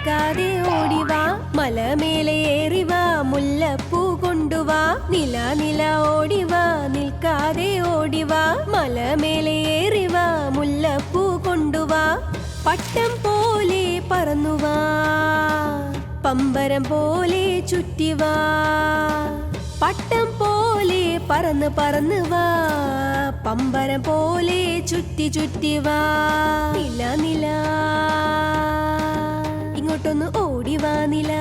നിൽക്കാതെ ഓടിവാ മലമേലെ ഏറിവാ മുല്ലപ്പൂ കൊണ്ടുവാ നില നില ഓടിവാ നിൽക്കാതെ ഓടിവാ മലമേലെ ഏറിവാ മുല്ലപ്പൂ കൊണ്ടുവാ പട്ടം പോലെ പറന്നുവാ പമ്പരം പോലെ ചുറ്റിവാ പട്ടം പോലെ പറന്ന് പറന്ന് വാ പമ്പരം പോലെ ചുറ്റി ചുറ്റി വാ നില നില ഇങ്ങോട്ടൊന്ന് ഓടിവാ നില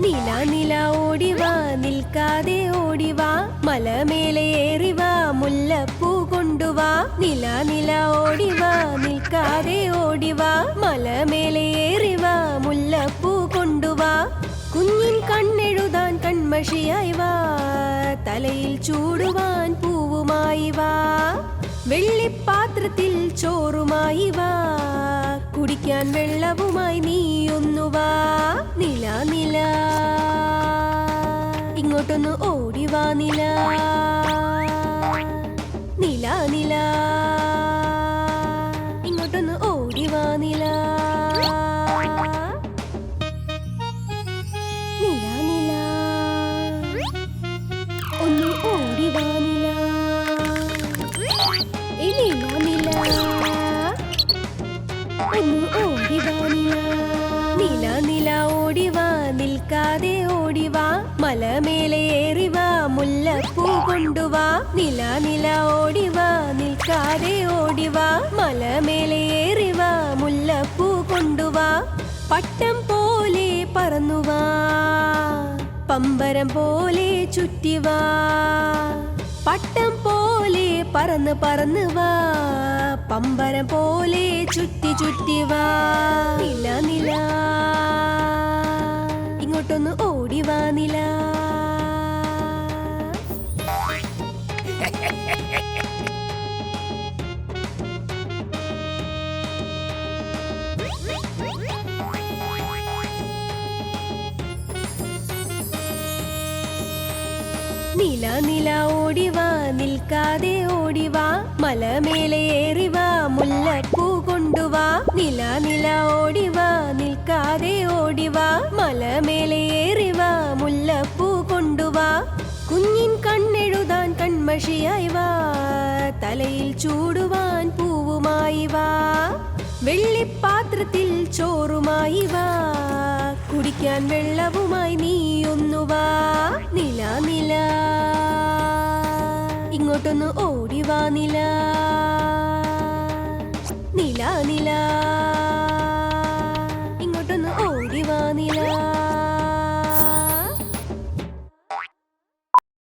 നില നില ഓടിവാ നിൽക്കാതെ ഓടിവാ മലമേലെ ഏറിവാ മുല്ലപ്പൂ കൊണ്ടുവാ നില നില ഓടിവാ നിൽക്കാതെ ഓടിവാ മലമേലെ ഏറിവാ മുല്ലപ്പൂ കൊണ്ടുവാ കുഞ്ഞിൻ കണ്ണെഴുതാൻ കൺമഷിയായി വാ തലയിൽ ചൂടുവാൻ പൂവുമായി വാ വെള്ളിപ്പാത്രത്തിൽ ചോറുമായി വാ കുടിക്കാൻ വെള്ളവുമായി നീയൊന്നു വാ നില നില ഇങ്ങോട്ടൊന്ന് ഓടിവാ നില നില നില ഇങ്ങോട്ടൊന്ന് ഓടിവാ നില നില നില ഒന്ന് ഓടിവാ നില നില നില ഒന്ന് ഓടിവാ നില നില നില ഓടിവാ നിൽക്കാതെ ഓടിവാ മലമേലെ ഏറിവാ മുല്ലപ്പൂ കൊണ്ടുവാ നില നില ഓടിവാ നിൽക്കാതെ ഓടിവാ മലമേലെ ഏറിവാ മുല്ലപ്പൂ കൊണ്ടുവാ പട്ടം പോലെ പറന്നുവാ പമ്പരം പോലെ ചുറ്റിവാ പട്ടം പോലെ പറന്ന് പറന്ന് വാ പമ്പരം പോലെ ചുറ്റി ചുറ്റി വാ നില നില ഇങ്ങോട്ടൊന്ന് ഓടിവാ നില നില നില ഓടിവാ നിൽക്കാതെ ഓടിവാ മലമേലെ ഏറിവാ മുല്ലപ്പൂ കൊണ്ടുവാ നില നില ഓടിവാ നിൽക്കാതെ ഓടിവാ മലമേലെ ഏറിവാ മുല്ലപ്പൂ കൊണ്ടുവാ കുഞ്ഞിൻ കണ്ണെഴുതാൻ കൺമഷിയായി വാ തലയിൽ ചൂടുവാൻ പൂവുമായി വാ വെള്ളിപ്പാത്രത്തിൽ ചോറുമായി വാ കുടിക്കാൻ വെള്ളവുമായി നീയൊന്നു വാ നില നില ഇങ്ങോട്ടൊന്ന് ഓടിവാ നില നില നില